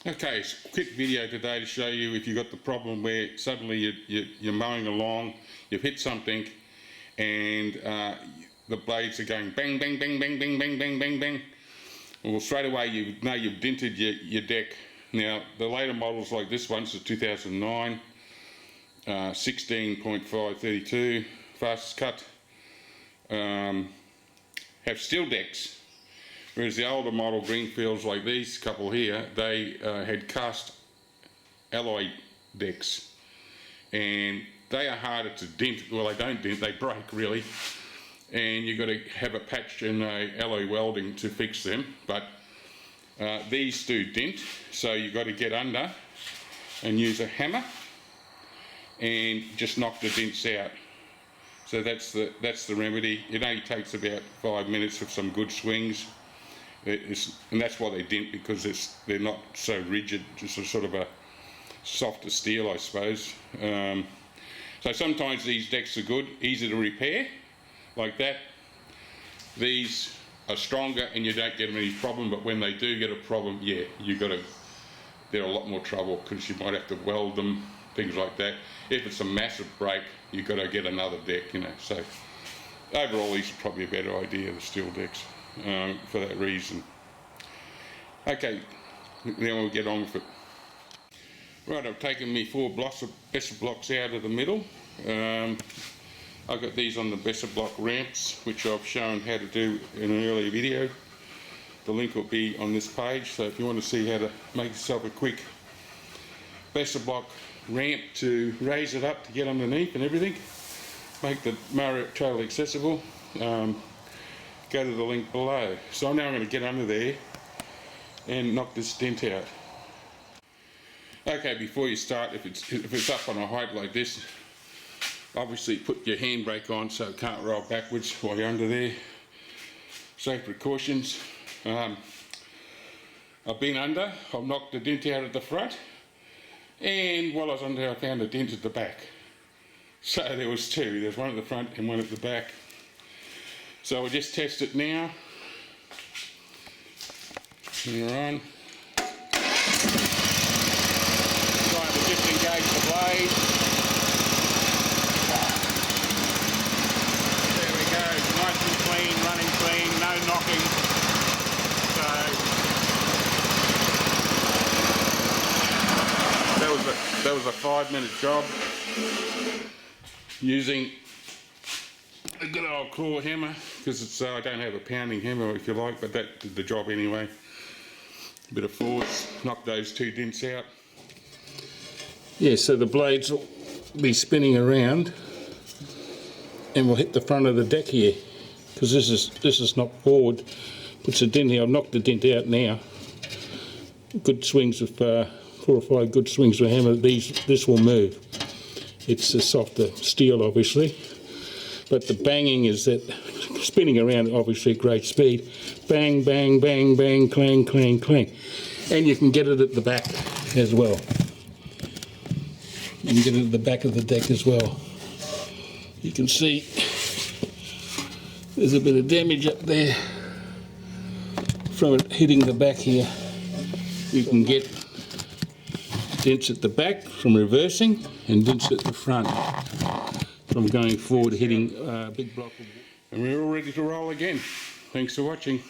Okay, it's a quick video today to show you if you've got the problem where suddenly you're mowing along, you've hit something and the blades are going bang, bang, bang, bang, bang, bang, bang, bang, bang. Well, straight away you know you've dented your deck. Now, the later models like this one, this is 2009, 16.532, fastest cut, have steel decks. Whereas the older model Greenfields like these couple here, they had cast alloy decks, and they are harder to dent. Well, they don't dent, they break really, and you've got to have a patch and a alloy welding to fix them. But these do dent, so you've got to get under and use a hammer and just knock the dents out. So that's the remedy. It only takes about 5 minutes of some good swings. And that's why they dent, because they're not so rigid, just a sort of a softer steel, I suppose. So sometimes these decks are good, easy to repair, like that. These are stronger and you don't get them any problem, but when they do get a problem, yeah, they're a lot more trouble, because you might have to weld them, things like that. If it's a massive break, you've got to get another deck, you know. So overall, these are probably a better idea, the steel decks. For that reason. Okay, now we'll get on with it. Right, I've taken me 4 Besser blocks out of the middle. I've got these on the Besser block ramps, which I've shown how to do in an earlier video. The link will be on this page, so if you want to see how to make yourself a quick Besser block ramp to raise it up to get underneath and everything, make the mower totally accessible, go to the link below. So now I'm going to get under there and knock this dent out. Okay, before you start, if it's up on a height like this, obviously put your handbrake on so it can't roll backwards while you're under there. Safe precautions. I've been under, I've knocked the dent out at the front, and while I was under I found a dent at the back. So there was 2, there's one at the front and one at the back. So we'll just test it now. And we're on. Right, we'll just engage the blade. There we go, nice and clean, running clean, no knocking. So that was a 5-minute job using a good old claw hammer, because it's I don't have a pounding hammer, if you like, but that did the job anyway. A bit of force, knock those 2 dents out. Yeah, so the blades will be spinning around and we'll hit the front of the deck here, because this is knocked forward, puts a dent here. I've knocked the dent out now. Good swings of 4 or 5 good swings with a hammer, this will move. It's a softer steel, obviously. But the banging is that spinning around, obviously at great speed. Bang, bang, bang, bang, clang, clang, clang. And you can get it at the back as well. You can get it at the back of the deck as well. You can see there's a bit of damage up there from it hitting the back here. You can get dents at the back from reversing and dents at the front from going forward, hitting a big block of wood. And we're all ready to roll again. Thanks for watching.